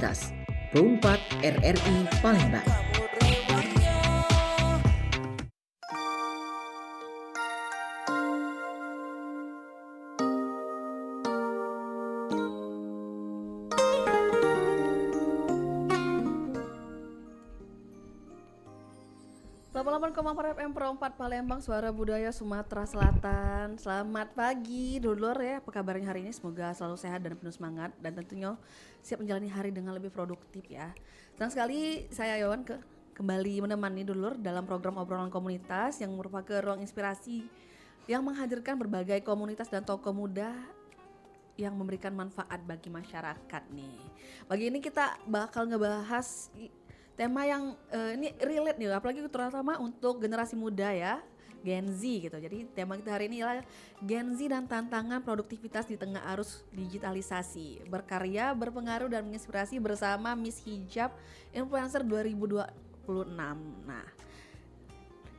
Komunitas Pro 4 RRI Palembang. FM Pro 4 Palembang, Suara Budaya Sumatera Selatan. Selamat pagi dulur ya, apa kabarnya hari ini? Semoga selalu sehat dan penuh semangat dan tentunya siap menjalani hari dengan lebih produktif ya. Senang sekali saya Yowan kembali menemani dulur dalam program obrolan komunitas yang merupakan ruang inspirasi yang menghadirkan berbagai komunitas dan tokoh muda yang memberikan manfaat bagi masyarakat nih. Pagi ini kita bakal ngebahas tema yang ini relate nih, apalagi terutama untuk generasi muda ya, Gen Z gitu. Jadi tema kita hari ini adalah Gen Z dan tantangan produktivitas di tengah arus digitalisasi. Berkarya, berpengaruh dan menginspirasi bersama Miss Hijab Influencer 2026. Nah,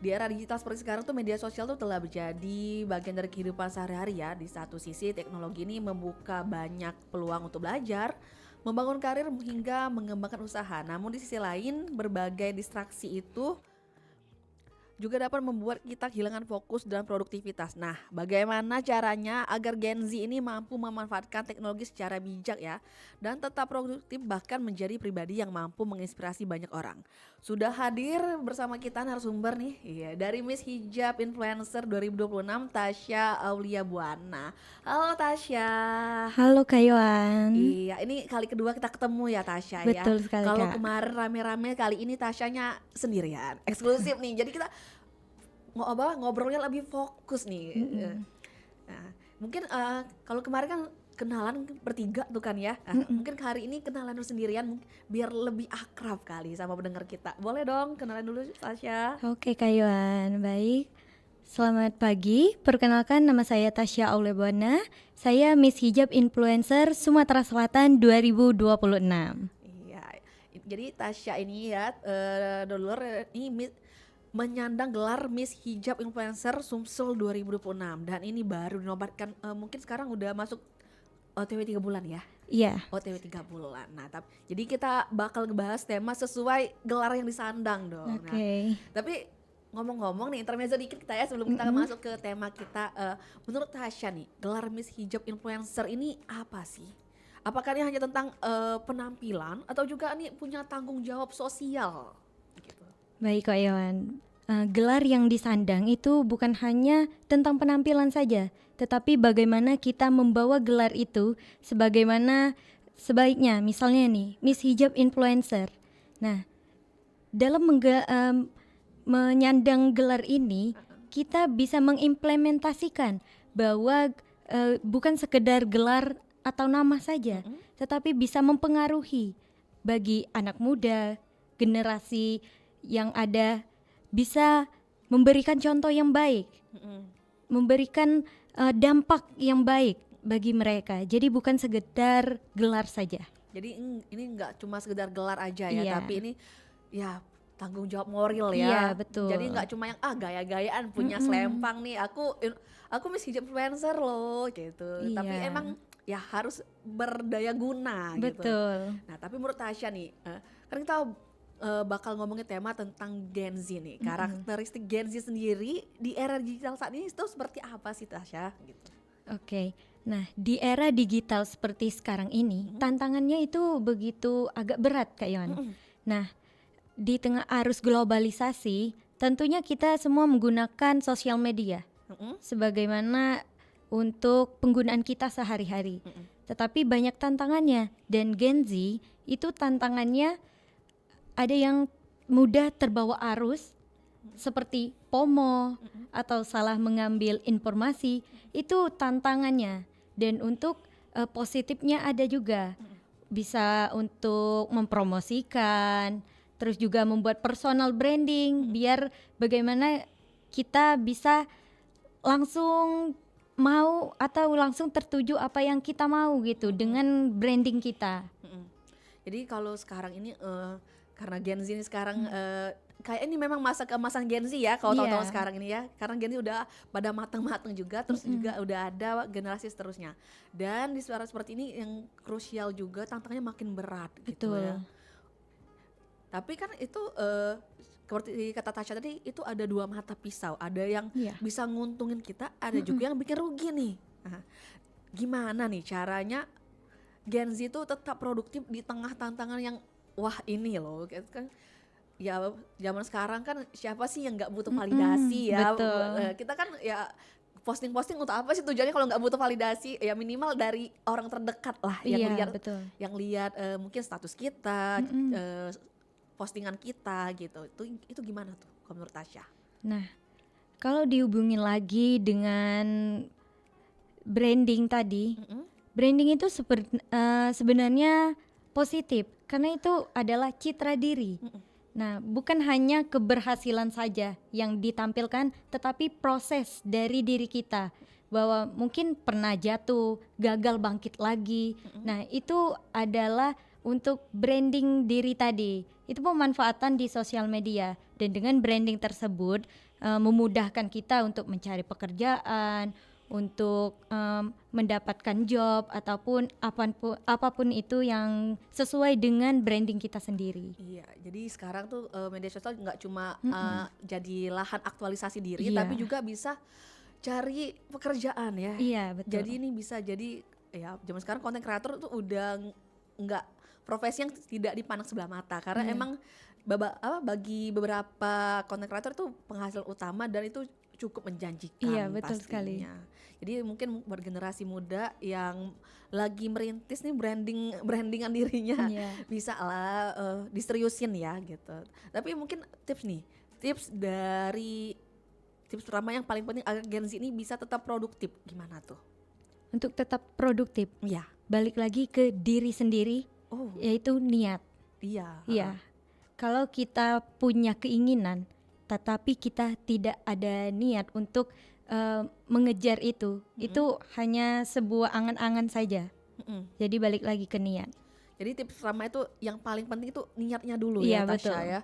di era digital seperti sekarang tuh media sosial tuh telah menjadi bagian dari kehidupan sehari-hari ya. Di satu sisi teknologi ini membuka banyak peluang untuk belajar, membangun karir hingga mengembangkan usaha. Namun di sisi lain berbagai distraksi itu juga dapat membuat kita kehilangan fokus dan produktivitas. Nah, bagaimana caranya agar Gen Z ini mampu memanfaatkan teknologi secara bijak ya, dan tetap produktif bahkan menjadi pribadi yang mampu menginspirasi banyak orang. Sudah hadir bersama kita narasumber nih, iya, dari Miss Hijab Influencer 2026, Tasya Aulia Buana. Halo Tasya. Halo Kak Yohan. Iya, ini kali kedua kita ketemu ya Tasya ya. Betul sekali Kalau Kak. kemarin rame-rame, kali ini Tasyanya sendirian, eksklusif nih. Jadi kita ngobrolnya lebih fokus nih. Nah, mungkin kalau kemarin kan kenalan bertiga tuh kan ya. Mungkin hari ini kenalan sendirian biar lebih akrab kali sama pendengar kita. Boleh dong kenalan dulu Tasya. Oke Kak Yohan, baik. Selamat pagi, perkenalkan nama saya Tasya Aulia Buana. Saya Miss Hijab Influencer Sumatera Selatan 2026. Iya, jadi Tasya ini ya, dulur ini menyandang gelar Miss Hijab Influencer Sumsel 2026 dan ini baru dinobatkan, mungkin sekarang udah masuk OTW 3 bulan ya? Iya. OTW 3 bulan. Nah, jadi kita bakal ngebahas tema sesuai gelar yang disandang dong. Oke. Nah, tapi ngomong-ngomong nih, intermezzo dikit kita ya sebelum kita masuk ke tema kita. Menurut Tasya nih, gelar Miss Hijab Influencer ini apa sih? Apakah ini hanya tentang penampilan atau juga ini punya tanggung jawab sosial? Gitu. Baik Kak Yohan. Gelar yang disandang itu bukan hanya tentang penampilan saja, tetapi bagaimana kita membawa gelar itu sebagaimana sebaiknya. Misalnya nih, Miss Hijab Influencer. Nah, dalam menyandang gelar ini, kita bisa mengimplementasikan bahwa bukan sekedar gelar atau nama saja, tetapi bisa mempengaruhi bagi anak muda, generasi yang ada, bisa memberikan contoh yang baik, memberikan dampak yang baik bagi mereka. Jadi bukan sekedar gelar saja. Jadi ini nggak cuma sekedar gelar aja ya, Iya. tapi ini ya tanggung jawab moral ya. Iya, betul. Jadi nggak cuma yang gaya-gayaan punya selempang nih, aku Miss Hijab Influencer loh gitu. Iya. Tapi emang ya harus berdaya guna gitu. Betul. Nah, tapi menurut Tasya nih, kan kita bakal ngomongin tema tentang Gen Z nih. Karakteristik Gen Z sendiri di era digital saat ini itu seperti apa sih Tasya gitu. Oke. Nah, di era digital seperti sekarang ini, tantangannya itu begitu agak berat Kak Yohan. Nah, di tengah arus globalisasi, tentunya kita semua menggunakan sosial media sebagaimana untuk penggunaan kita sehari-hari. Tetapi banyak tantangannya, dan Gen Z itu tantangannya ada yang mudah terbawa arus seperti FOMO atau salah mengambil informasi, itu tantangannya. Dan untuk positifnya ada juga, bisa untuk mempromosikan, terus juga membuat personal branding, biar bagaimana kita bisa langsung mau atau langsung tertuju apa yang kita mau gitu dengan branding kita. Jadi kalau sekarang ini karena Gen Z ini sekarang kayak ini memang masa keemasan Gen Z ya kalau Iya. tahun-tahun sekarang ini ya, karena Gen Z udah pada matang-matang juga, terus juga udah ada generasi seterusnya. Dan di suara seperti ini yang krusial juga, tantangannya makin berat gitu Betul. ya. Tapi kan itu seperti kata Tasya tadi, itu ada dua mata pisau, ada yang Iya. bisa nguntungin kita, ada juga yang bikin rugi nih. Nah, gimana nih caranya Gen Z itu tetap produktif di tengah tantangan yang wah ini loh kan, ya zaman sekarang kan siapa sih yang nggak butuh validasi ya. betul. Kita kan ya posting-posting untuk apa sih tujuannya kalau nggak butuh validasi, ya minimal dari orang terdekat lah yang Iya, lihat, betul. mungkin status kita, postingan kita gitu. Itu gimana tuh kalau menurut Tasya? Nah, kalau dihubungin lagi dengan branding tadi, branding itu sebenarnya positif karena itu adalah citra diri. Nah, bukan hanya keberhasilan saja yang ditampilkan, tetapi proses dari diri kita, bahwa mungkin pernah jatuh, gagal bangkit lagi. Nah, itu adalah untuk branding diri tadi. Itu pemanfaatan di sosial media, dan dengan branding tersebut memudahkan kita untuk mencari pekerjaan, untuk mendapatkan job ataupun apapun itu yang sesuai dengan branding kita sendiri. Iya, jadi sekarang tuh media sosial nggak cuma jadi lahan aktualisasi diri, Iya. tapi juga bisa cari pekerjaan ya. Iya, betul. Jadi ini bisa jadi ya zaman sekarang konten kreator tuh udah nggak profesi yang tidak dipandang sebelah mata, karena Iya. emang bagi beberapa konten kreator tuh penghasilan utama dan itu cukup menjanjikan. Iya, betul sekali. pastinya. Jadi mungkin buat generasi muda yang lagi merintis nih brandingan dirinya, Iya. bisa lah diseriusin ya gitu. Tapi mungkin tips pertama yang paling penting agar Gen Z ini bisa tetap produktif gimana tuh? Untuk tetap produktif, Iya. balik lagi ke diri sendiri, Oh yaitu niat. iya. Iya. Kalau kita punya keinginan, tetapi kita tidak ada niat untuk mengejar itu hanya sebuah angan-angan saja. Mm-mm. Jadi balik lagi ke niat. Jadi tips pertama itu yang paling penting itu niatnya dulu Iya, ya Tasya betul. ya.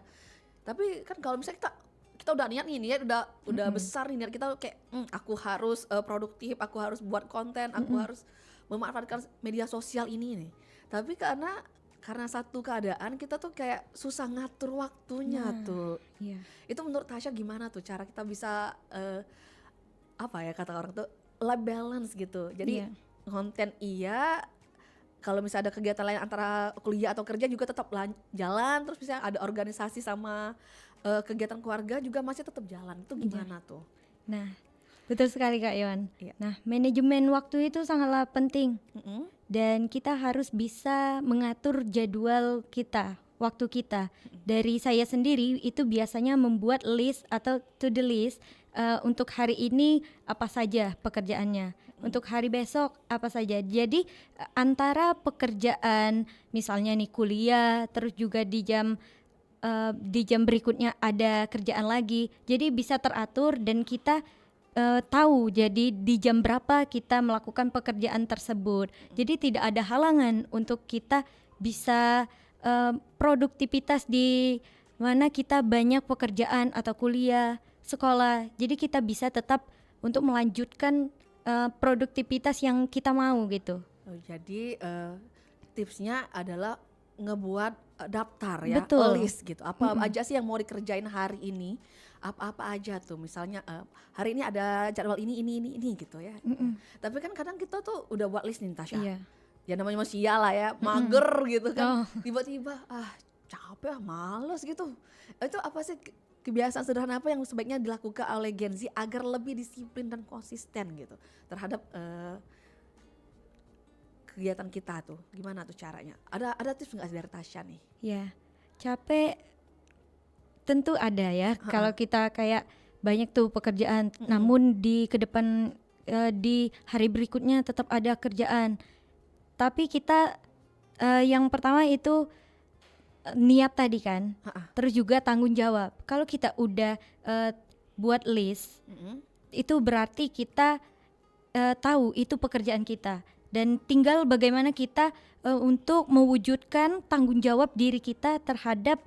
Tapi kan kalau misalnya kita udah niat nih, niat udah besar nih, niat kita kayak aku harus produktif, aku harus buat konten, aku harus memanfaatkan media sosial ini nih. Tapi karena satu keadaan kita tuh kayak susah ngatur waktunya tuh. Iya. Itu menurut Tasya gimana tuh cara kita bisa apa ya kata orang tuh life balance gitu. Jadi Iya. konten iya, kalau misalnya ada kegiatan lain antara kuliah atau kerja juga tetap jalan, terus misalnya ada organisasi sama kegiatan keluarga juga masih tetap jalan. Itu gimana tuh? Nah, betul sekali Kak Yon. Iya. Nah, manajemen waktu itu sangatlah penting. Mm-mm. Dan kita harus bisa mengatur jadwal kita, waktu kita. Dari saya sendiri itu biasanya membuat list atau to do list untuk hari ini apa saja pekerjaannya, untuk hari besok apa saja. Jadi antara pekerjaan misalnya nih kuliah, terus juga di jam berikutnya ada kerjaan lagi, jadi bisa teratur dan kita tahu jadi di jam berapa kita melakukan pekerjaan tersebut. Jadi tidak ada halangan untuk kita bisa produktivitas di mana kita banyak pekerjaan atau kuliah, sekolah. Jadi kita bisa tetap untuk melanjutkan produktivitas yang kita mau gitu. Oh, jadi tipsnya adalah ngebuat daftar ya, Betul. list gitu. Apa aja sih yang mau dikerjain hari ini? Apa aja tuh, misalnya hari ini ada jadwal ini gitu ya. Tapi kan kadang kita tuh udah buat list nih Tasya. Iya. Ya namanya manusia lah ya, mager gitu kan. Oh. Tiba-tiba capek males gitu. Itu apa sih kebiasaan sederhana apa yang sebaiknya dilakukan oleh Gen Z agar lebih disiplin dan konsisten gitu terhadap kegiatan kita tuh? Gimana tuh caranya? Ada tips nggak dari Tasya nih? Ya, capek tentu ada ya. Kalau kita kayak banyak tuh pekerjaan, namun di di hari berikutnya tetap ada kerjaan. Tapi kita yang pertama itu niat tadi kan, terus juga tanggung jawab. Kalau kita udah buat list, itu berarti kita tahu itu pekerjaan kita. Dan tinggal bagaimana kita untuk mewujudkan tanggung jawab diri kita terhadap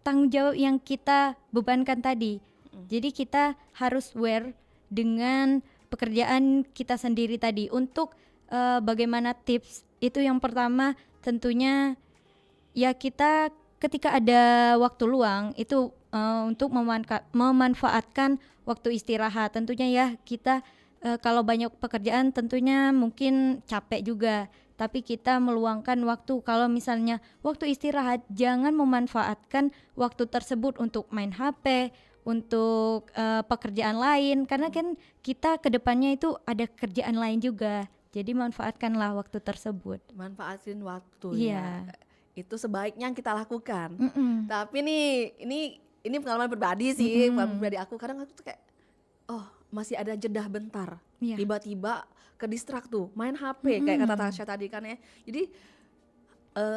tanggung jawab yang kita bebankan tadi. Jadi kita harus aware dengan pekerjaan kita sendiri tadi. Untuk bagaimana tips itu, yang pertama tentunya ya kita ketika ada waktu luang itu untuk memanfaatkan waktu istirahat. Tentunya ya kita kalau banyak pekerjaan tentunya mungkin capek juga, tapi kita meluangkan waktu. Kalau misalnya waktu istirahat, jangan memanfaatkan waktu tersebut untuk main HP, untuk pekerjaan lain, karena kan kita kedepannya itu ada kerjaan lain juga. Jadi manfaatkanlah waktu tersebut. Manfaatin waktu Iya. ya. Itu sebaiknya kita lakukan. Mm-mm. Tapi nih, ini pengalaman pribadi sih, Mm-mm. pengalaman pribadi aku. Kadang aku tuh kayak, oh masih ada jeda bentar. Iya. Tiba-tiba ke distract tuh, main HP kayak kata Tasya tadi kan ya. Jadi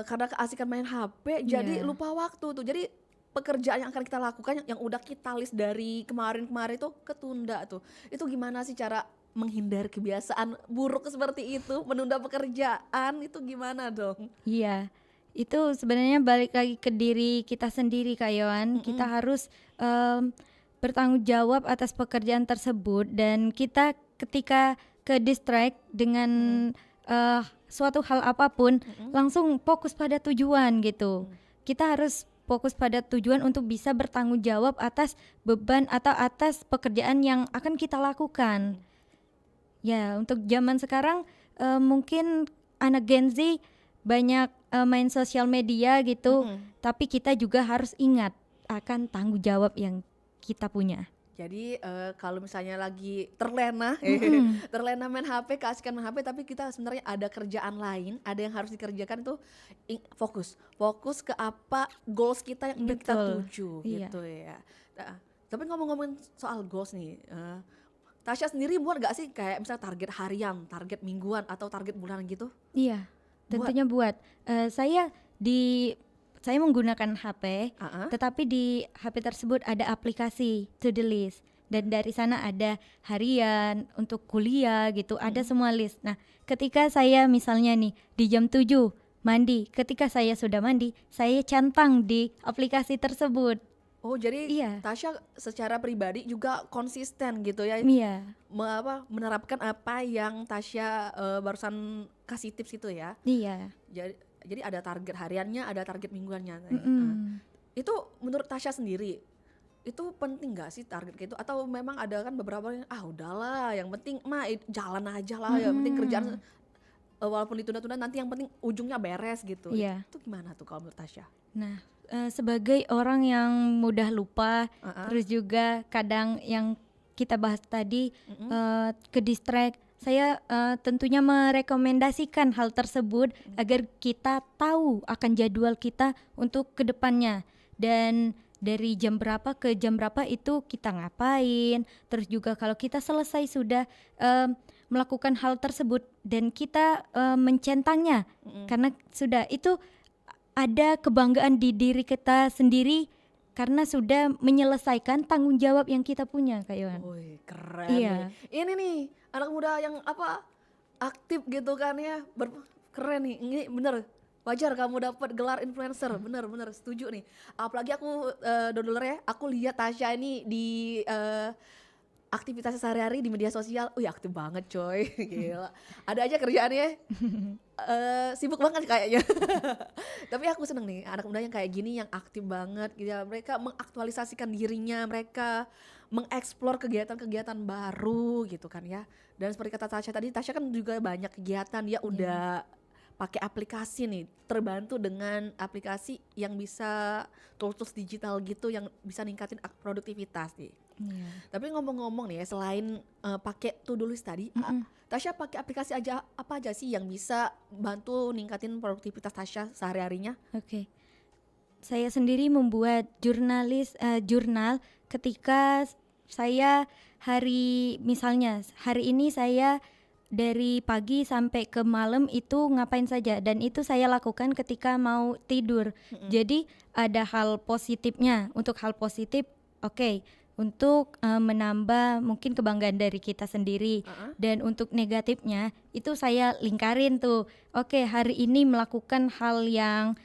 karena keasikan main HP, jadi Iya. lupa waktu tuh. Jadi pekerjaan yang akan kita lakukan yang udah kita list dari kemarin-kemarin itu ketunda tuh. Itu gimana sih cara menghindari kebiasaan buruk seperti itu, menunda pekerjaan itu gimana dong? Iya, itu sebenarnya balik lagi ke diri kita sendiri Kak Yohan. Kita harus bertanggung jawab atas pekerjaan tersebut, dan kita ketika ke distract dengan suatu hal apapun, langsung fokus pada tujuan gitu. Kita harus fokus pada tujuan untuk bisa bertanggung jawab atas beban atau atas pekerjaan yang akan kita lakukan. Ya, untuk zaman sekarang mungkin anak Gen Z banyak main sosial media gitu, tapi kita juga harus ingat akan tanggung jawab yang kita punya. Jadi kalau misalnya lagi terlena, terlena main HP, keasikan main HP, tapi kita sebenarnya ada kerjaan lain, ada yang harus dikerjakan itu fokus ke apa goals kita yang ingin kita Betul. tuju Iya. gitu ya. Nah, tapi ngomong-ngomong soal goals nih, Tasya sendiri buat gak sih kayak misalnya target harian, target mingguan atau target bulanan gitu? Iya, tentunya buat. Saya menggunakan HP, tetapi di HP tersebut ada aplikasi to-do list, dan dari sana ada harian untuk kuliah gitu, ada semua list. Nah, ketika saya misalnya nih di jam 7 mandi, ketika saya sudah mandi, saya centang di aplikasi tersebut. Oh jadi Iya. Tasya secara pribadi juga konsisten gitu ya, Iya, menerapkan apa yang Tasya barusan kasih tips itu ya. iya. Jadi ada target hariannya, ada target mingguannya. Mm-mm. Itu menurut Tasya sendiri, itu penting gak sih target kayak itu? Atau memang ada kan beberapa yang udahlah, yang penting jalan aja lah, yang penting kerjaan walaupun ditunda-tunda nanti yang penting ujungnya beres gitu. Iya. Itu gimana tuh kalau menurut Tasya? Nah, sebagai orang yang mudah lupa, terus juga kadang yang kita bahas tadi ke distract, saya tentunya merekomendasikan hal tersebut agar kita tahu akan jadwal kita untuk kedepannya, dan dari jam berapa ke jam berapa itu kita ngapain. Terus juga kalau kita selesai sudah melakukan hal tersebut dan kita mencentangnya, karena sudah itu ada kebanggaan di diri kita sendiri karena sudah menyelesaikan tanggung jawab yang kita punya, Kak Yohan. Wih, keren Iya. nih. Ini nih anak muda yang aktif gitu kan ya, keren nih. Ini bener wajar kamu dapat gelar influencer, bener setuju nih. Apalagi aku dodoler ya, aku lihat Tasya ini di aktivitas sehari-hari di media sosial, aktif banget coy, gila. Ada aja kerjaannya, sibuk banget kayaknya. Tapi aku seneng nih anak muda yang kayak gini, yang aktif banget gitu. Mereka mengaktualisasikan dirinya, mereka mengeksplor kegiatan-kegiatan baru gitu kan ya. Dan seperti kata Tasya tadi, Tasya kan juga banyak kegiatan, dia udah pakai aplikasi nih, terbantu dengan aplikasi yang bisa tools digital gitu yang bisa ningkatin produktivitas nih. Tapi ngomong-ngomong nih ya, selain pakai to-do list tadi, Tasya pakai aplikasi apa aja sih yang bisa bantu ningkatin produktivitas Tasya sehari-harinya? Oke. Saya sendiri membuat jurnal ketika saya misalnya hari ini saya dari pagi sampai ke malam itu ngapain saja, dan itu saya lakukan ketika mau tidur. Jadi ada hal positifnya. Untuk hal positif, untuk menambah mungkin kebanggaan dari kita sendiri. Dan untuk negatifnya itu saya lingkarin tuh. Hari ini melakukan hal yang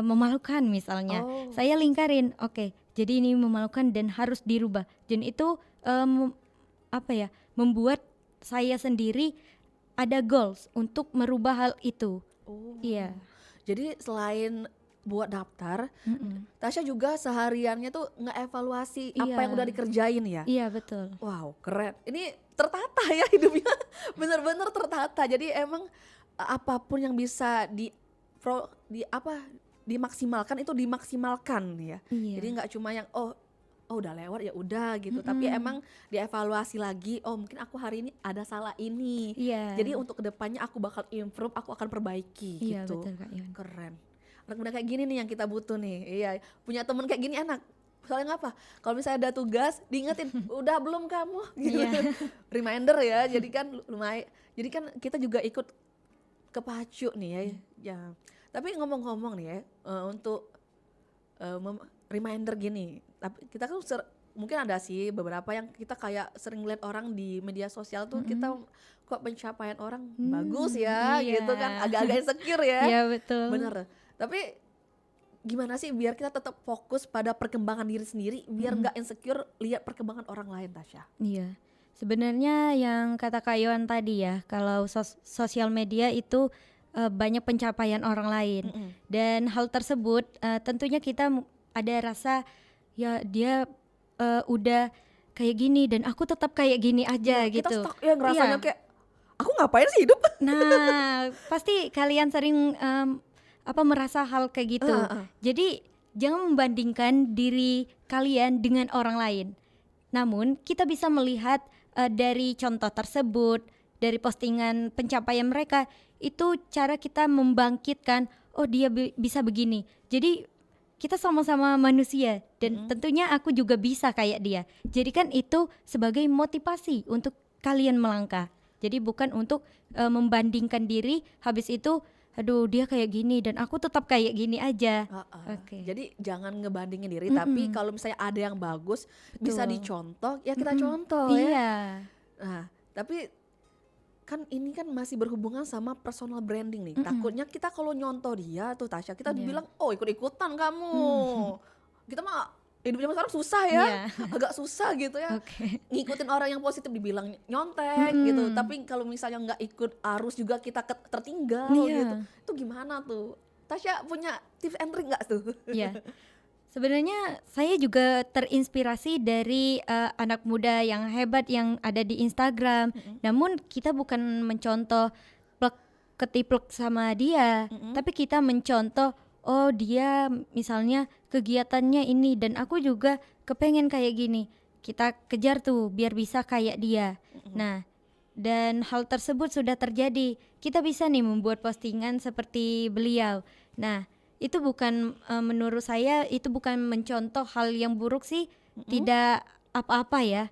memalukan misalnya. Oh. Saya lingkarin, oke, jadi ini memalukan dan harus dirubah. Dan itu membuat saya sendiri ada goals untuk merubah hal itu. Oh. Iya. Jadi selain buat daftar, Mm-mm. Tasya juga sehariannya tuh ngeevaluasi apa Iya. yang udah dikerjain ya. Iya betul. Wow, keren. Ini tertata ya hidupnya. Bener-bener tertata. Jadi emang apapun yang bisa dimaksimalkan itu dimaksimalkan ya. Iya. Jadi nggak cuma yang oh udah lewat ya udah gitu, tapi Mm-mm. emang dievaluasi lagi. Oh mungkin aku hari ini ada salah ini. Iya. Jadi untuk kedepannya aku bakal improve, aku akan perbaiki Iya gitu. betul Kak Yon. Keren. Anak muda kayak gini nih yang kita butuh nih. Iya, punya temen kayak gini enak. Soalnya ngapa? Kalau misalnya ada tugas, diingetin, udah belum kamu? Gitu. Iya. Reminder ya. Jadi kan lumayan. Jadi kan kita juga ikut kepacu nih ya. Ya. Tapi ngomong-ngomong nih ya, untuk reminder gini. Tapi kita kan mungkin ada sih beberapa yang kita kayak sering lihat orang di media sosial tuh kita kok pencapaian orang bagus ya iya. gitu kan, agak-agak insecure ya. Iya betul. Bener. Tapi gimana sih biar kita tetap fokus pada perkembangan diri sendiri, biar nggak insecure lihat perkembangan orang lain, Tasya? Iya. Sebenarnya yang kata Kak Yohan tadi ya, kalau sosial media itu banyak pencapaian orang lain. Dan hal tersebut tentunya kita ada rasa ya dia udah kayak gini dan aku tetap kayak gini aja Kita gitu. stuck ya ngerasanya Iya. kayak aku ngapain sih hidup? Nah, pasti kalian sering merasa hal kayak gitu. Jadi jangan membandingkan diri kalian dengan orang lain. Namun kita bisa melihat dari contoh tersebut, dari postingan pencapaian mereka, itu cara kita membangkitkan, oh dia bisa begini. Jadi kita sama-sama manusia dan tentunya aku juga bisa kayak dia. Jadi kan itu sebagai motivasi untuk kalian melangkah. Jadi bukan untuk membandingkan diri, habis itu aduh dia kayak gini dan aku tetap kayak gini aja. Oke. Jadi jangan ngebandingin diri, tapi kalau misalnya ada yang bagus bisa dicontoh, ya kita contoh ya. Iya. Nah, tapi kan ini kan masih berhubungan sama personal branding nih. Takutnya kita kalau nyontoh dia tuh Tasya, kita dibilang oh ikut-ikutan kamu. Kita mah hidup zaman sekarang susah ya. Iya. Agak susah gitu ya. Oke. Ngikutin orang yang positif dibilang nyontek gitu. Tapi kalau misalnya nggak ikut arus juga kita tertinggal Iya. gitu. Itu gimana tuh? Tasya punya tips and trick nggak tuh? Iya. Sebenarnya saya juga terinspirasi dari anak muda yang hebat yang ada di Instagram. Namun kita bukan mencontoh plek ketiplek sama dia, tapi kita mencontoh oh dia misalnya kegiatannya ini dan aku juga kepengen kayak gini. Kita kejar tuh biar bisa kayak dia. Nah, dan hal tersebut sudah terjadi. Kita bisa nih membuat postingan seperti beliau. Nah, itu bukan menurut saya itu bukan mencontoh hal yang buruk sih, tidak apa-apa ya.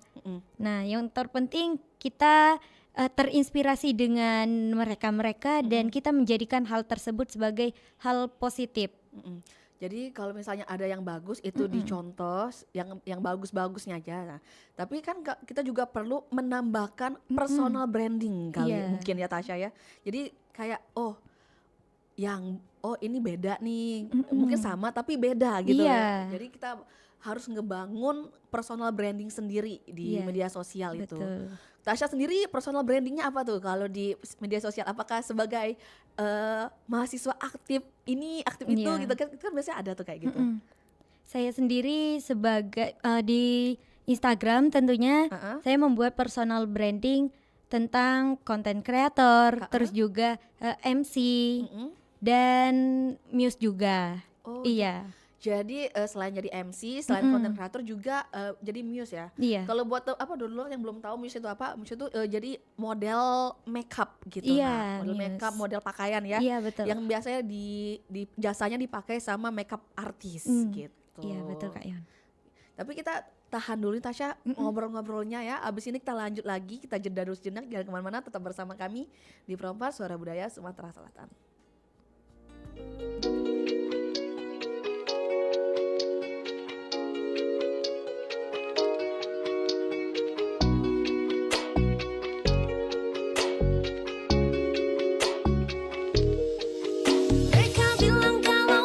Nah, yang terpenting kita terinspirasi dengan mereka-mereka dan kita menjadikan hal tersebut sebagai hal positif. Jadi kalau misalnya ada yang bagus itu dicontoh, yang bagus-bagusnya aja. Nah, tapi kan kita juga perlu menambahkan personal branding kali Iya. mungkin ya Tasya ya. Jadi kayak ini beda nih, mungkin sama tapi beda gitu ya. Iya. Jadi kita harus ngebangun personal branding sendiri di Iya, media sosial itu. betul. Tasya sendiri personal brandingnya apa tuh kalau di media sosial? Apakah sebagai mahasiswa aktif ini aktif itu Iya. gitu kan biasanya ada tuh kayak gitu. Saya sendiri sebagai di Instagram tentunya saya membuat personal branding tentang content creator, terus juga MC dan muse juga. Oh, Iya. Jadi selain jadi MC, selain content creator juga jadi muse ya. Iya. Kalau buat dulu yang belum tahu muse itu apa? Muse itu jadi model makeup gitu. Iya, Model muse. makeup, model pakaian ya. Iya, betul. Yang biasanya di jasanya dipakai sama makeup artis gitu. Iya, betul Kak Yon. Tapi kita tahan dulu nih Tasya ngobrol-ngobrolnya ya. Abis ini kita lanjut lagi, kita jeda dulu sejenak, jangan kemana-mana, tetap bersama kami di Perompak Suara Budaya Sumatera Selatan. Mereka bilang kalau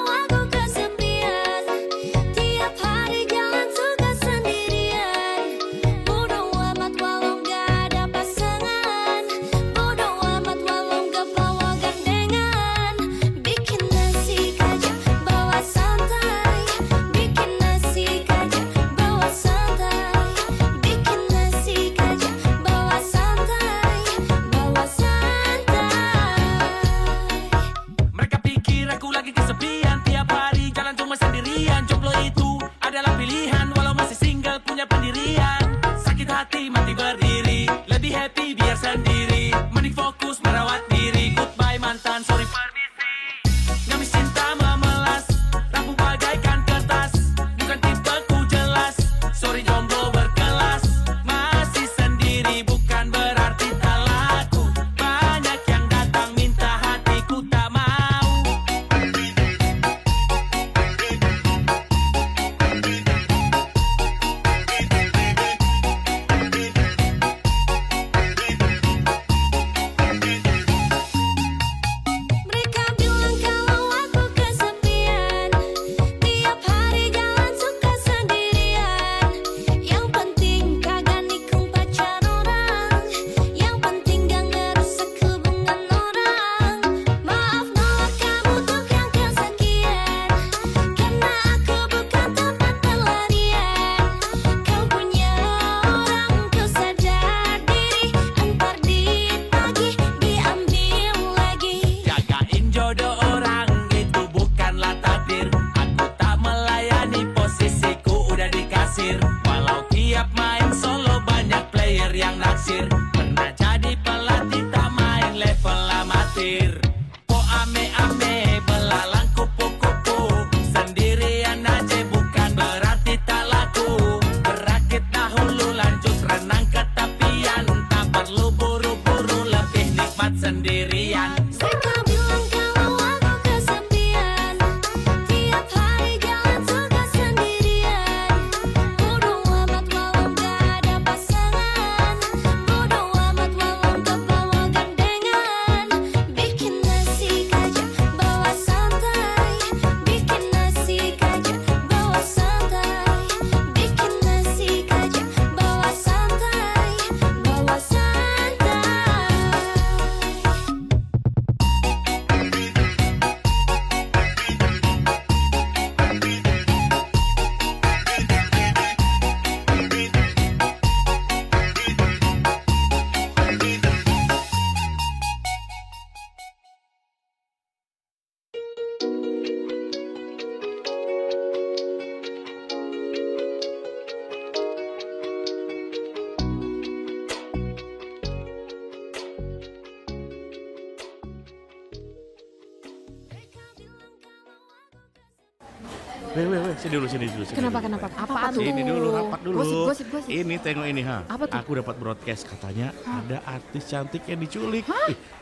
Sini dulu. Kenapa? Apaan tuh? Sini dulu, rapat dulu. Gosip. Ini tengok ini ha. Apa tuh? Aku dapat broadcast katanya ada artis cantik yang diculik.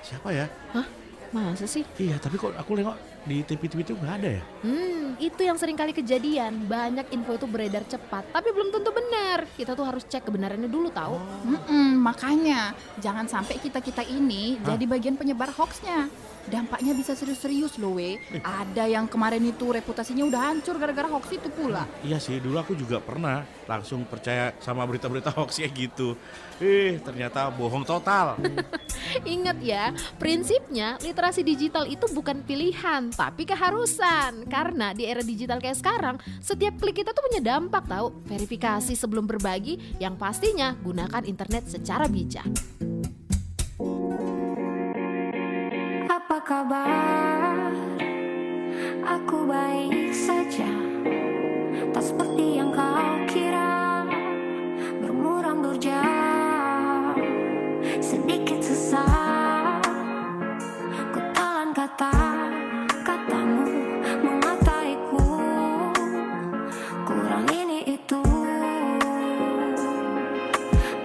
Siapa ya? Hah? Masa sih? Iya, tapi kok aku nengok di TV itu nggak ada ya? Itu yang sering kali kejadian. Banyak info itu beredar cepat, tapi belum tentu benar. Kita tuh harus cek kebenarannya dulu tahu. Makanya jangan sampai kita ini jadi bagian penyebar hoaxnya. Dampaknya bisa serius-serius loh Ada yang kemarin itu reputasinya udah hancur gara-gara hoax itu pula. Iya sih, dulu aku juga pernah langsung percaya sama berita-berita hoax kayak gitu. Ternyata bohong total. Ingat ya, prinsipnya literasi digital itu bukan pilihan, tapi keharusan. Karena di era digital kayak sekarang, setiap klik kita tuh punya dampak tahu. Verifikasi sebelum berbagi, yang pastinya gunakan internet secara bijak. Apa kabar? Aku baik saja. Tak seperti yang kau kira, bermuram durja, sedikit sesat. Ku telan kata-katamu mengataiku, kurang ini itu.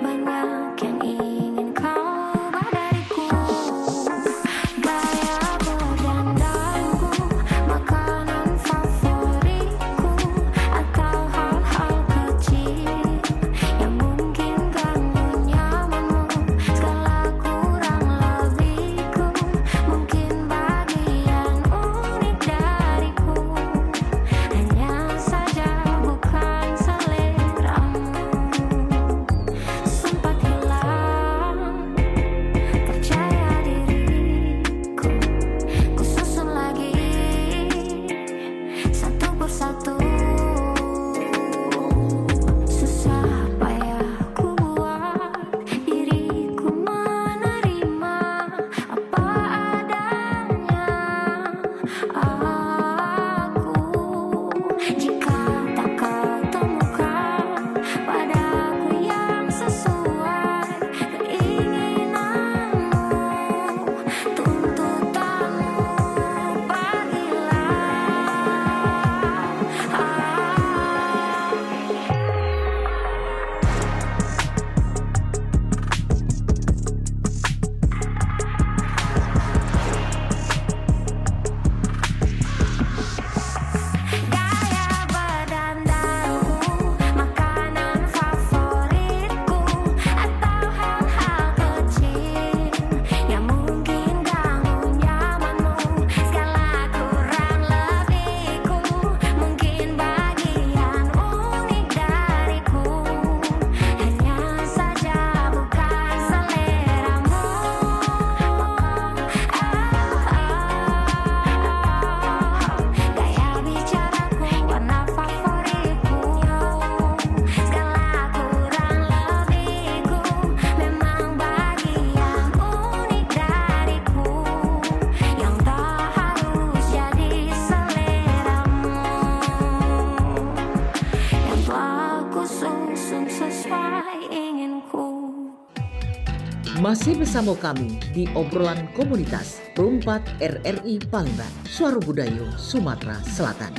Banyak yang ingin kau ubah dariku. Gaya berdandanku, makanan favoritku, atau hal-hal kecil yang mungkin ganggu nyamanmu. Segala kurang lebihku, mungkin bagian unik dariku. Hanya saja bukan seleramu. Sempat hilang percaya diriku, ku susun lagi satu persatu. Susah payah ku buat diriku menerima apa adanya aku. Jika tak ketemukan padaku yang sesuai keinginanmu, tuntutanmu, pergilah. Gaya berdandanku, makanan favoritku, atau hal-hal kecil yang mungkin ganggu nyamanmu. Segala kurang lebihku, mungkin bagian unik dariku. Hanya saja bukan seleramu. Gaya bicaraku, warna favoritku, segala kurang lebihku, memang bagian unik dariku, yang tak harus jadi seleramu, yang telah ku susun sesuai inginku. Masih bersama kami di obrolan komunitas Perumpat RRI Palembang, Suara Budaya Sumatera Selatan.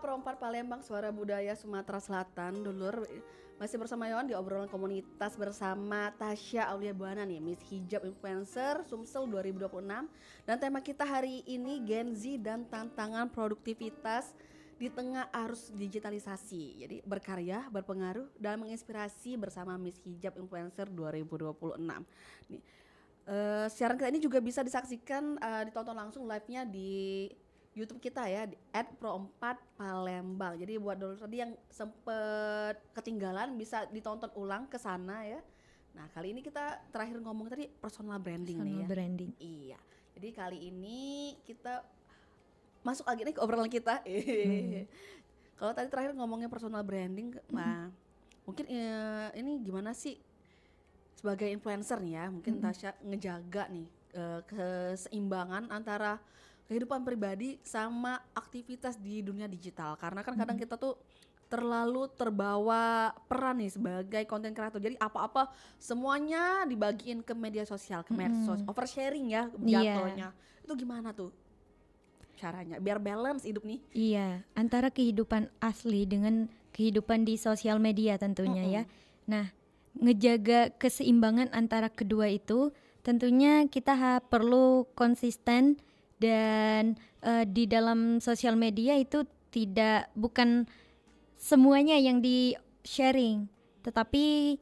Perompat Palembang, Suara Budaya Sumatera Selatan. Dulur, masih bersama Yohan di obrolan komunitas bersama Tasya Aulia Buana nih, Miss Hijab Influencer Sumsel 2026. Dan tema kita hari ini Gen Z dan tantangan produktivitas di tengah arus digitalisasi. Jadi berkarya, berpengaruh, dan menginspirasi bersama Miss Hijab Influencer 2026. Nih, siaran kita ini juga bisa disaksikan, ditonton langsung live-nya di YouTube kita ya, di @pro4 Palembang. Jadi buat dulu tadi yang sempet ketinggalan bisa ditonton ulang ke sana ya. Nah, kali ini kita terakhir ngomong tadi personal branding nih ya. Branding. Iya. Jadi kali ini kita masuk lagi nih ke obrolan kita. Kalau tadi terakhir ngomongnya personal branding, nah mungkin ini gimana sih sebagai influencer nih ya, mungkin Tasya ngejaga nih keseimbangan antara kehidupan pribadi sama aktivitas di dunia digital, karena kan kadang kita tuh terlalu terbawa peran nih sebagai konten kreator. Jadi apa-apa semuanya dibagiin ke media sosial, ke medsos, oversharing ya Iya. jatuhnya. Itu gimana tuh caranya biar balance hidup nih? Iya, antara kehidupan asli dengan kehidupan di sosial media tentunya ya. Nah, ngejaga keseimbangan antara kedua itu tentunya kita perlu konsisten dan di dalam sosial media itu bukan semuanya yang di sharing, tetapi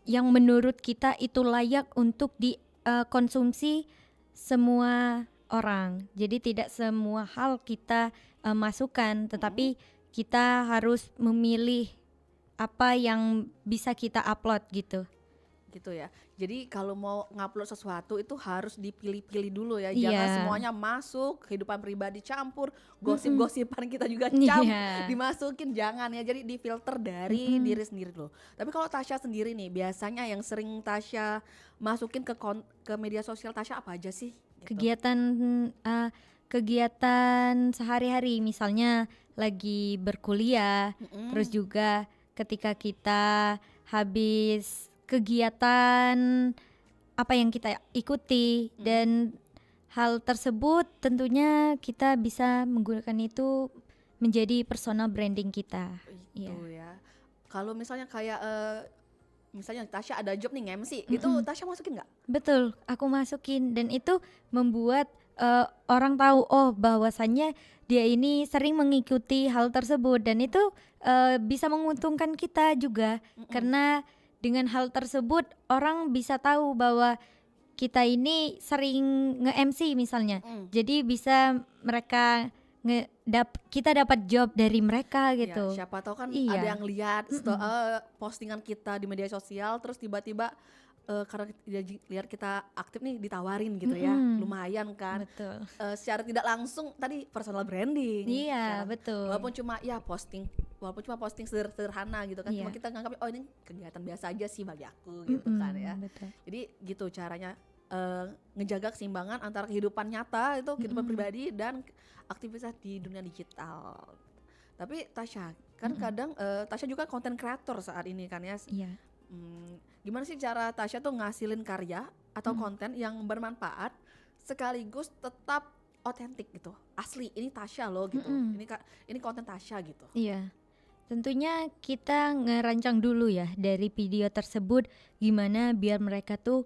yang menurut kita itu layak untuk dikonsumsi semua orang. Jadi tidak semua hal kita masukkan, tetapi kita harus memilih apa yang bisa kita upload gitu. Gitu ya. Jadi kalau mau ngupload sesuatu itu harus dipilih-pilih dulu ya. Iya. Jangan semuanya masuk, kehidupan pribadi campur, gosip-gosipan kita juga Iya. dimasukin, jangan ya. Jadi difilter dari diri sendiri dulu. Tapi kalau Tasya sendiri nih, biasanya yang sering Tasya masukin ke media sosial Tasya apa aja sih? Gitu. Kegiatan sehari-hari, misalnya lagi berkuliah, terus juga ketika kita habis kegiatan apa yang kita ikuti, dan hal tersebut tentunya kita bisa menggunakan itu menjadi personal branding kita. Itu Iya. ya. Kalau misalnya kayak misalnya Tasya ada job nih nge-MC, itu Tasya masukin nggak? Betul, aku masukin, dan itu membuat orang tahu bahwasannya dia ini sering mengikuti hal tersebut, dan itu bisa menguntungkan kita juga karena dengan hal tersebut orang bisa tahu bahwa kita ini sering nge-MC misalnya. Jadi bisa mereka kita dapat job dari mereka gitu. Ya, siapa tahu kan Iya. ada yang lihat postingan kita di media sosial, terus tiba-tiba karena dia lihat kita aktif nih ditawarin gitu ya, lumayan kan. Betul. Secara tidak langsung tadi personal branding. Iya, Secara- betul. Walaupun cuma posting sederhana gitu kan, cuma Iya. kita nganggap ini kegiatan biasa aja sih bagi aku gitu kan ya. Betul. Jadi gitu caranya ngejaga keseimbangan antara kehidupan nyata itu kehidupan pribadi dan aktivitas di dunia digital. Tapi Tasya kan kadang Tasya juga konten kreator saat ini kan ya. Iya. Gimana sih cara Tasya tuh ngasilin karya atau konten yang bermanfaat sekaligus tetap otentik gitu, asli ini Tasya loh gitu, ini konten Tasya gitu. Iya. Tentunya kita ngerancang dulu ya dari video tersebut gimana biar mereka tuh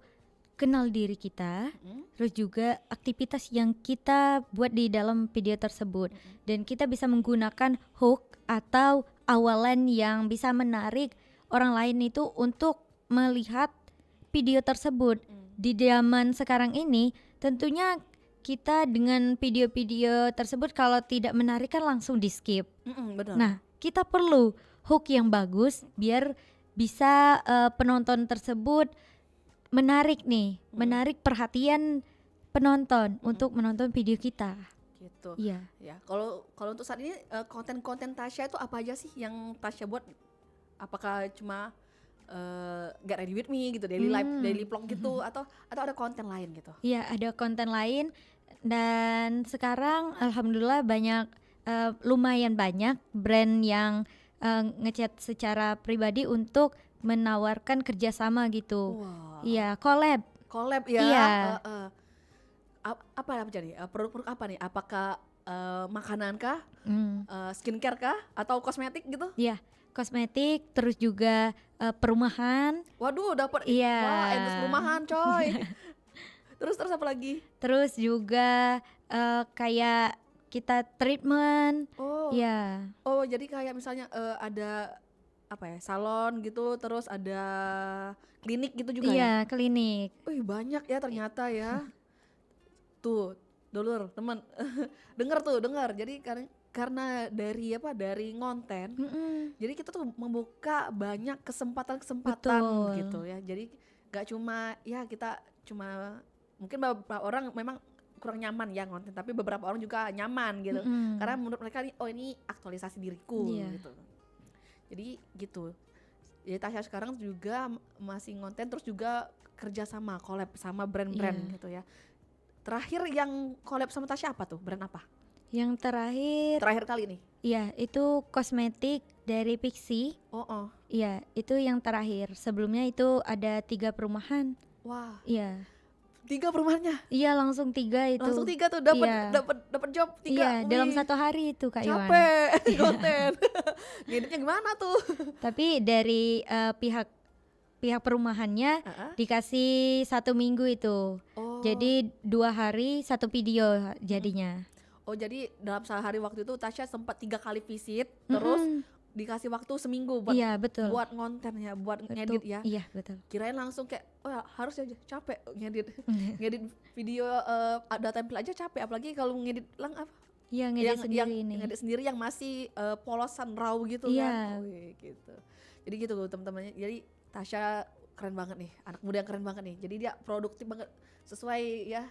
kenal diri kita, terus juga aktivitas yang kita buat di dalam video tersebut, dan kita bisa menggunakan hook atau awalan yang bisa menarik orang lain itu untuk melihat video tersebut. Di zaman sekarang ini tentunya kita dengan video-video tersebut kalau tidak menarik kan langsung di skip. Benar. Nah, kita perlu hook yang bagus biar bisa penonton tersebut menarik menarik perhatian penonton untuk menonton video kita. Gitu. Iya. Ya, kalau untuk saat ini konten-konten Tasya itu apa aja sih yang Tasya buat? Apakah cuma Get Ready With Me gitu, daily life, daily vlog gitu, atau ada konten lain gitu? Iya, ada konten lain, dan sekarang alhamdulillah lumayan banyak brand yang ngechat secara pribadi untuk menawarkan kerjasama gitu. Wow. Iya, collab. Collab ya. Iya. Apa jadi produk-produk apa nih? Apakah makanan kah, Hmm. skincare kah, atau kosmetik gitu? Iya, kosmetik, terus juga perumahan. Waduh, dapat Iya. wah, endorse perumahan coy. terus apa lagi? Terus juga kayak kita treatment. Oh, Iya. oh jadi kayak misalnya ada apa ya, salon gitu, terus ada klinik gitu juga ya? Iya, klinik. Wih, banyak ya ternyata ya. Tuh, dulur, teman. dengar. Jadi karena dari konten, jadi kita tuh membuka banyak kesempatan-kesempatan Betul. gitu ya. Jadi gak cuma ya kita cuma mungkin beberapa orang memang kurang nyaman ya konten, tapi beberapa orang juga nyaman gitu. Karena menurut mereka nih, oh ini aktualisasi diriku Iya. gitu. Jadi gitu. Jadi Tasya sekarang juga masih konten, terus juga kerja sama collab sama brand-brand Iya. gitu ya. Terakhir yang collab sama Tasya apa tuh? Brand apa? Yang terakhir Terakhir kali nih. Iya, itu kosmetik dari Pixi. Oh, oh. Iya, itu yang terakhir. Sebelumnya itu ada 3 perumahan. Wah, Iya, 3 perumahannya. iya langsung 3 itu. Langsung 3 tuh dapat Iya. dapat job 3. Iya, dalam 1 hari itu Kak Iwan. capek konten. Ngeditnya gimana tuh? Tapi dari pihak perumahannya Heeh. dikasih 1 minggu itu. Oh. Jadi 2 hari 1 video jadinya. Oh, jadi dalam sehari waktu itu Tasya sempat 3 kali visit, terus Mm-mm. dikasih waktu seminggu buat Iya, betul. buat konten ya, buat Betul. ngedit ya. Iya, betul. Kirain langsung kayak, oh harus aja capek ngedit. Ngedit video ada template aja capek, apalagi kalau ngedit apa? Iya, ngedit sendiri ini. Ngedit sendiri yang masih polosan raw gitu Iya. kan. Wih, gitu. Jadi gitu teman-temannya. Jadi Tasya keren banget nih, anak muda yang keren banget nih. Jadi dia produktif banget sesuai ya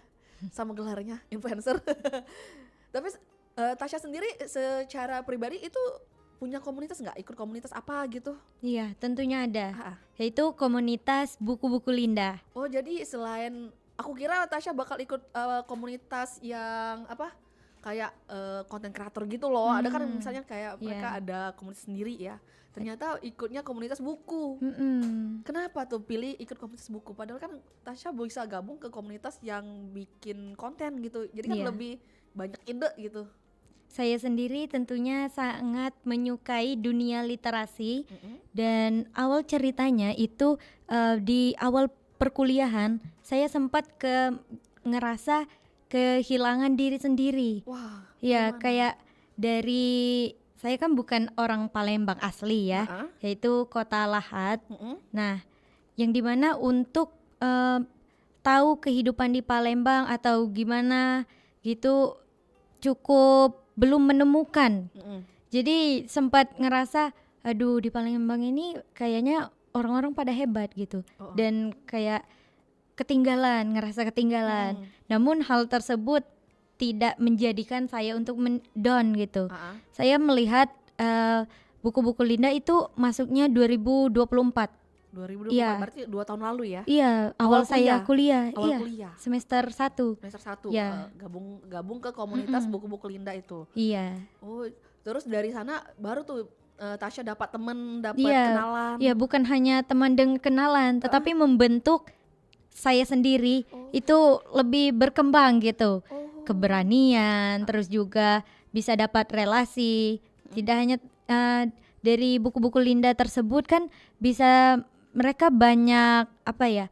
sama gelarnya influencer. Tapi Tasya sendiri secara pribadi itu punya komunitas nggak? Ikut komunitas apa gitu? Iya, tentunya ada. Ah, ah. Yaitu komunitas buku-buku Linda. Oh, jadi selain aku kira Tasya bakal ikut komunitas yang apa? Kayak konten kreator gitu loh. Ada kan misalnya kayak mereka ada komunitas sendiri ya. Ternyata ikutnya komunitas buku. Kenapa tuh pilih ikut komunitas buku? Padahal kan Tasya bisa gabung ke komunitas yang bikin konten gitu. Jadi kan Iya. lebih banyak ide gitu. Saya sendiri tentunya sangat menyukai dunia literasi dan awal ceritanya itu di awal perkuliahan saya sempat ngerasa kehilangan diri sendiri. Wah. Ya, gimana? kayak dari saya kan bukan orang Palembang asli ya, Ah, yaitu kota Lahat. mm-mm. Nah, yang dimana untuk tahu kehidupan di Palembang atau gimana gitu cukup belum menemukan. Mm-mm. Jadi sempat ngerasa, aduh di Palembang ini kayaknya orang-orang pada hebat gitu. Oh. Dan kayak ngerasa ketinggalan. Namun hal tersebut tidak menjadikan saya untuk down gitu. Ah, ah. Saya melihat buku-buku Linda itu masuknya 2024. 2024 Iya. berarti 2 tahun lalu ya? Iya, Awal awal saya kuliah. Awal Iya, kuliah. semester 1. Semester 1 Iya. gabung ke komunitas buku-buku Linda itu. Iya. Oh, terus dari sana baru tuh Tasya dapat temen, dapat Iya. kenalan. Ya, bukan hanya teman dengan kenalan, tetapi membentuk saya sendiri itu lebih berkembang gitu. Keberanian, terus juga bisa dapat relasi. Tidak hanya dari buku-buku Linda tersebut kan bisa mereka banyak apa ya?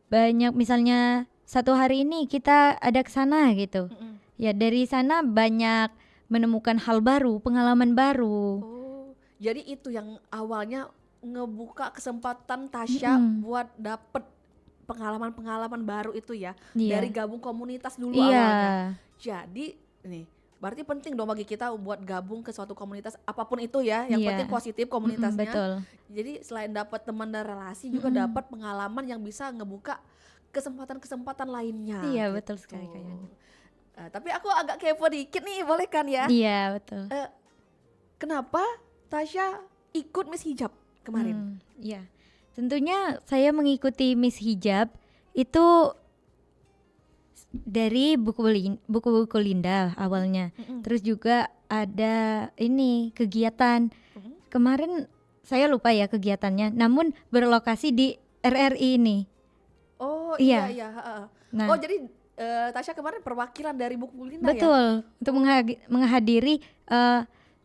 Banyak misalnya satu hari ini kita ada ke sana gitu. Ya, dari sana banyak menemukan hal baru, pengalaman baru. Oh, jadi itu yang awalnya ngebuka kesempatan Tasya buat dapet pengalaman-pengalaman baru itu ya. Iya. Dari gabung komunitas dulu Iya. awalnya. Jadi nih, berarti penting dong bagi kita buat gabung ke suatu komunitas apapun itu ya. Yang Iya. penting positif komunitasnya. Betul. Jadi selain dapat teman dan relasi juga dapat pengalaman yang bisa ngebuka kesempatan-kesempatan lainnya. Iya, gitu. betul sekali, Kak Yana. Tapi aku agak kepo dikit nih, boleh kan ya? Iya, betul. Kenapa Tasya ikut Miss Hijab kemarin? Iya. Tentunya saya mengikuti Miss Hijab itu dari buku-buku Linda awalnya. Terus juga ada ini kegiatan. Kemarin saya lupa ya kegiatannya, namun berlokasi di RRI ini. Oh Iya. iya. Heeh. Nah, Oh jadi Tasya kemarin perwakilan dari buku Linda ya? betul, untuk menghadiri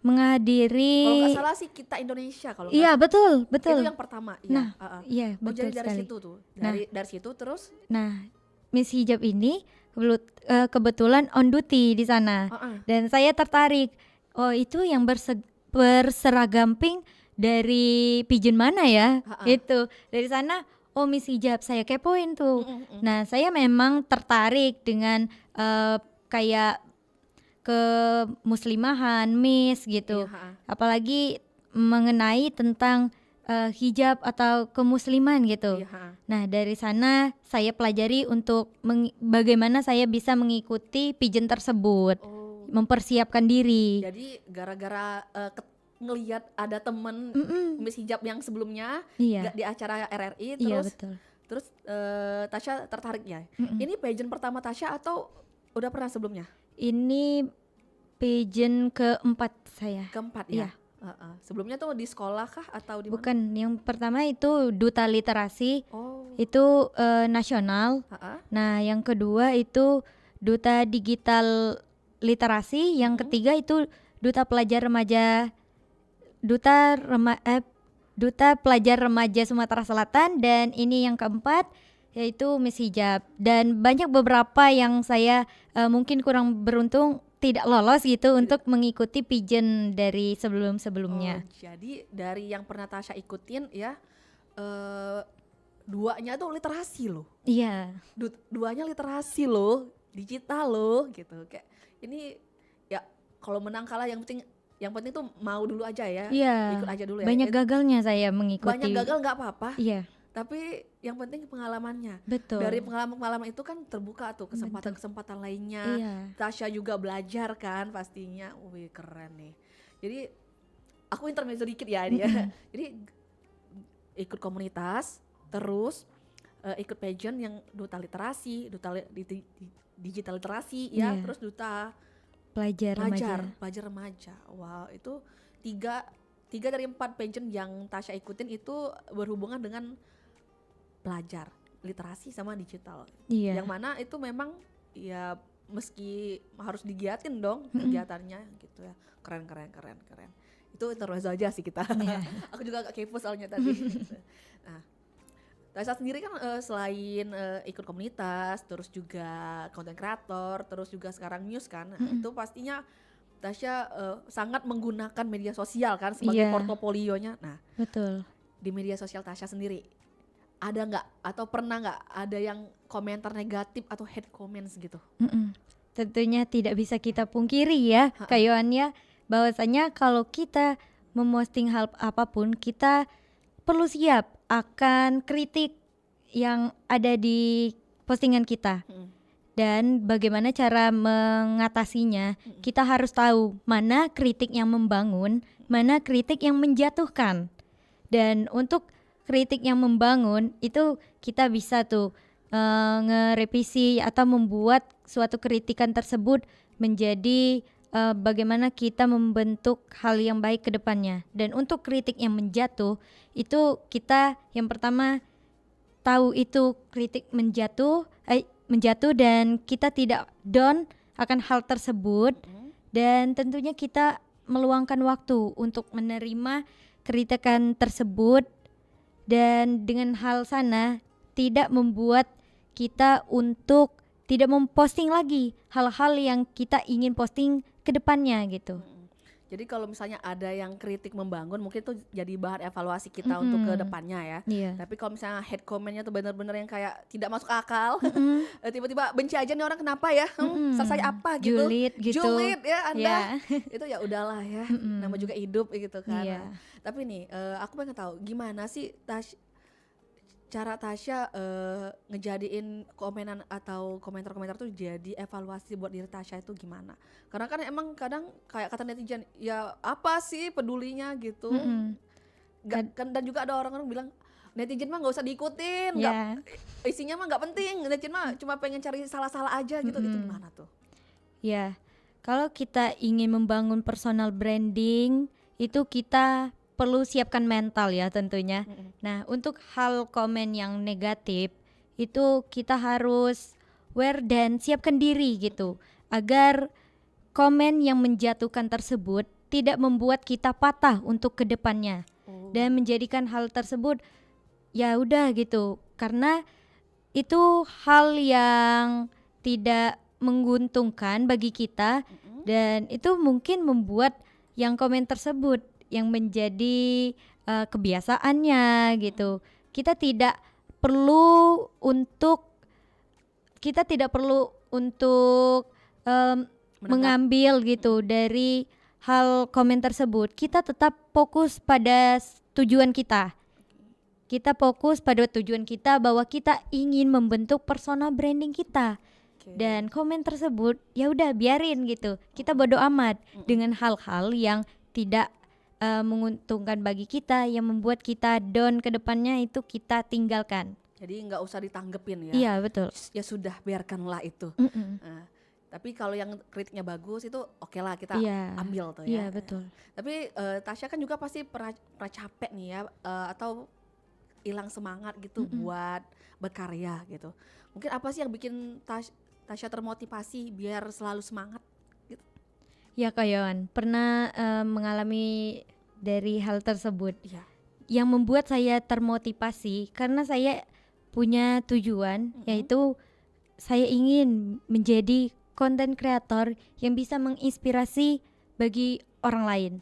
Kalau nggak salah sih Kita Indonesia kalau nggak Iya, salah. betul, Itu betul. yang pertama. Iya. Nah, heeh. iya, Oh betul jadi dari sekali. situ tuh. Nah. Dari situ terus. Nah, Miss Hijab ini kebetulan on duty di sana. Heeh. Dan saya tertarik. Oh, itu yang berseragam pink dari pigeon mana ya? Itu. Dari sana, oh Miss Hijab, saya kepoin tuh. Nah, saya memang tertarik dengan kayak ke muslimahan, Miss gitu. Iya, heeh. Apalagi mengenai tentang hijab atau kemusliman gitu. Iya, heeh. Nah, dari sana saya pelajari untuk bagaimana saya bisa mengikuti pigeon tersebut, Oh. mempersiapkan diri. Jadi gara-gara ngelihat ada temen Miss Hijab yang sebelumnya Iya, di acara RRI iya terus betul. terus Tasya tertarik ya. Ini pageant pertama Tasya atau udah pernah sebelumnya? Ini pageant keempat saya. Keempat Iya. ya. Sebelumnya tuh di sekolah kah atau di mana? Bukan, yang pertama itu duta literasi, Oh. itu nasional. Heeh. Nah, yang kedua itu duta digital literasi, yang ketiga itu duta pelajar remaja, duta pelajar remaja Sumatera Selatan, dan ini yang keempat yaitu Miss Hijab. Dan banyak beberapa yang saya mungkin kurang beruntung tidak lolos gitu untuk mengikuti pageant dari sebelum-sebelumnya. Oh, jadi dari yang pernah Tasya ikutin ya, duanya tuh literasi loh. Iya, Duanya literasi loh, digital loh gitu. Kayak ini ya kalau menang kalah yang penting tuh mau dulu aja ya. iya. Ikut aja dulu ya. Banyak gagalnya saya mengikuti. Banyak gagal nggak apa-apa, Iya, tapi yang penting pengalamannya. betul. Dari pengalaman-pengalaman itu kan terbuka tuh kesempatan-kesempatan lainnya. Iya. Tasya juga belajar kan pastinya. Wih, keren nih. Jadi aku intermezzo dikit ya dia. Jadi ikut komunitas, terus ikut pageant yang duta literasi, digital literasi ya, Iya. terus duta Pelajar remaja. pelajar remaja. Wow, itu tiga dari 4 pageant yang Tasya ikutin itu berhubungan dengan pelajar, literasi sama digital. Iya. Yang mana itu memang ya meski harus digiatin dong kegiatannya gitu ya. Keren. Itu intermezzo aja sih kita. Iya. Aku juga agak kepo soalnya tadi. Nah, Tasya sendiri kan selain ikut komunitas, terus juga content creator, terus juga sekarang news kan. Nah, itu pastinya Tasya sangat menggunakan media sosial kan sebagai Iya. portofolionya. Nah, Betul. di media sosial Tasya sendiri ada nggak atau pernah nggak ada yang komentar negatif atau hate comments gitu? Tentunya tidak bisa kita pungkiri ya, Kak Yohan ya, bahwasanya kalau kita memposting hal apapun, kita perlu siap akan kritik yang ada di postingan kita. Dan bagaimana cara mengatasinya, kita harus tahu mana kritik yang membangun, mana kritik yang menjatuhkan. Dan untuk kritik yang membangun itu kita bisa tuh ngerevisi atau membuat suatu kritikan tersebut menjadi bagaimana kita membentuk hal yang baik ke depannya. Dan untuk kritik yang menjatuh itu kita yang pertama tahu itu kritik menjatuh dan kita tidak down akan hal tersebut, dan tentunya kita meluangkan waktu untuk menerima kritikan tersebut, dan dengan hal sana tidak membuat kita untuk tidak memposting lagi hal-hal yang kita ingin posting ke depannya gitu. Jadi kalau misalnya ada yang kritik membangun, mungkin itu jadi bahan evaluasi kita untuk ke depannya ya. Iya. Tapi kalau misalnya hate comment-nya tuh benar-benar yang kayak tidak masuk akal, tiba-tiba benci aja nih orang kenapa ya, selesai apa gitu, Julid gitu. julid ya Anda, Iya. itu ya udahlah ya, nama juga hidup gitu kan. Iya. Tapi nih aku pengen tahu gimana sih cara Tasya ngejadiin komenan atau komentar-komentar tuh jadi evaluasi buat diri Tasya itu gimana? Karena kan emang kadang kayak kata netizen, ya apa sih pedulinya gitu. Dan juga ada orang-orang bilang netizen mah nggak usah diikutin, Ya. isinya mah nggak penting, netizen mah cuma pengen cari salah-salah aja gitu. Itu gimana tuh? Ya, kalau kita ingin membangun personal branding itu kita perlu siapkan mental ya tentunya. Nah, untuk hal komen yang negatif itu kita harus aware dan siapkan diri gitu agar komen yang menjatuhkan tersebut tidak membuat kita patah untuk kedepannya dan menjadikan hal tersebut ya udah gitu, karena itu hal yang tidak menguntungkan bagi kita dan itu mungkin membuat yang komen tersebut yang menjadi kebiasaannya gitu. Kita tidak perlu untuk mengambil gitu dari hal komen tersebut. Kita tetap fokus pada tujuan kita. Kita fokus pada tujuan kita bahwa kita ingin membentuk personal branding kita. Dan komen tersebut ya udah biarin gitu. Kita bodo amat dengan hal-hal yang tidak menguntungkan bagi kita, yang membuat kita down ke depannya, itu kita tinggalkan. Jadi nggak usah ditanggepin ya. Iya betul. Ya sudah, biarkanlah itu. Mm-mm. Nah, Tapi kalau yang kritiknya bagus itu oke lah kita Iya. ambil tuh Iya, ya. betul. Tapi Tasya kan juga pasti pernah capek nih ya, atau hilang semangat gitu buat berkarya gitu. Mungkin apa sih yang bikin Tasya termotivasi biar selalu semangat gitu? Ya Kak Yohan, pernah mengalami dari hal tersebut. Iya. Yang membuat saya termotivasi karena saya punya tujuan, yaitu saya ingin menjadi content creator yang bisa menginspirasi bagi orang lain.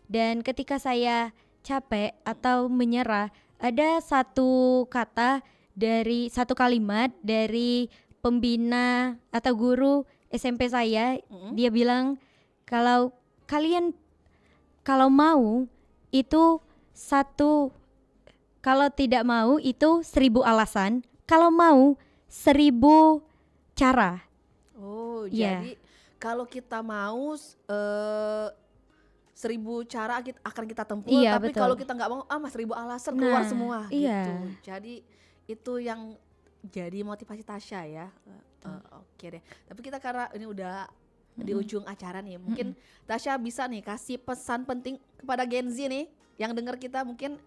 Dan ketika saya capek atau menyerah, ada satu kalimat dari pembina atau guru SMP saya. Dia bilang, kalau kalian kalau mau itu kalau tidak mau itu 1000 alasan, kalau mau 1000 cara. Oh, Iya. jadi kalau kita mau 1000 cara akan kita tempuh, Iya, tapi betul. kalau kita nggak mau, 1000 alasan keluar Nah, semua iya. gitu. Jadi itu yang jadi motivasi Tasya ya. Oke deh. Tapi kita karena ini udah di ujung acara nih, mungkin Tasya bisa nih kasih pesan penting kepada Gen Z nih yang dengar kita mungkin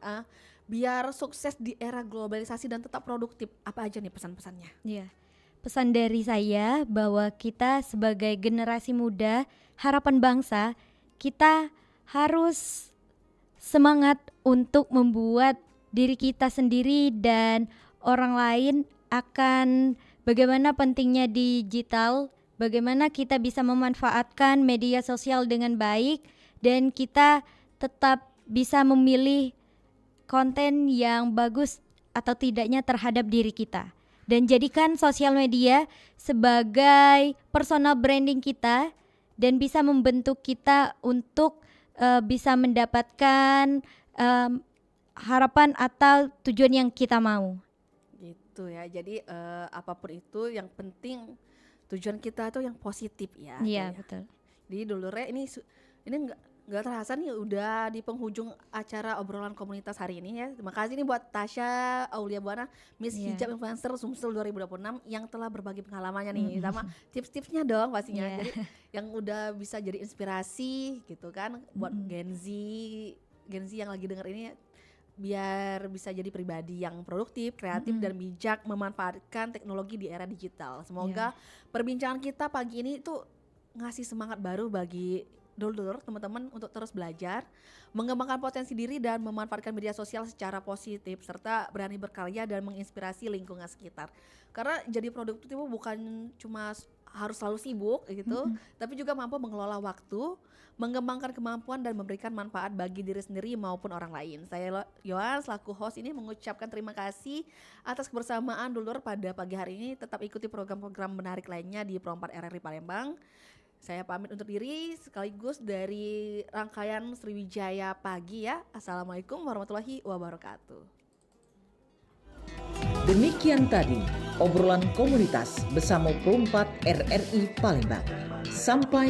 biar sukses di era globalisasi dan tetap produktif. Apa aja nih pesan-pesannya? Iya. Pesan dari saya bahwa kita sebagai generasi muda, harapan bangsa, kita harus semangat untuk membuat diri kita sendiri dan orang lain akan bagaimana pentingnya digital, bagaimana kita bisa memanfaatkan media sosial dengan baik, dan kita tetap bisa memilih konten yang bagus atau tidaknya terhadap diri kita. Dan jadikan sosial media sebagai personal branding kita dan bisa membentuk kita untuk bisa mendapatkan harapan atau tujuan yang kita mau. Gitu ya. Jadi apapun itu yang penting tujuan kita tuh yang positif ya. Iya, Kayak. betul. Jadi dulurnya ini nggak terasa nih udah di penghujung acara obrolan komunitas hari ini ya. Terima kasih nih buat Tasya Aulia Buana, Miss Iya. Hijab Influencer Sumsel 2026 yang telah berbagi pengalamannya nih, sama tips-tipsnya dong pastinya. Iya. Jadi yang udah bisa jadi inspirasi gitu kan buat Gen Z yang lagi denger ini, biar bisa jadi pribadi yang produktif, kreatif dan bijak memanfaatkan teknologi di era digital. Semoga perbincangan kita pagi ini tuh ngasih semangat baru bagi dulur teman-teman untuk terus belajar, mengembangkan potensi diri dan memanfaatkan media sosial secara positif, serta berani berkarya dan menginspirasi lingkungan sekitar. Karena jadi produktif itu bukan cuma harus selalu sibuk gitu, tapi juga mampu mengelola waktu, mengembangkan kemampuan dan memberikan manfaat bagi diri sendiri maupun orang lain. Saya Yohan selaku host ini mengucapkan terima kasih atas kebersamaan dulur pada pagi hari ini. Tetap ikuti program-program menarik lainnya di Pro 4 RRI Palembang. Saya pamit untuk diri sekaligus dari rangkaian Sriwijaya Pagi ya. Assalamualaikum warahmatullahi wabarakatuh. Demikian tadi obrolan komunitas bersama Pro 4 RRI Palembang. Sampai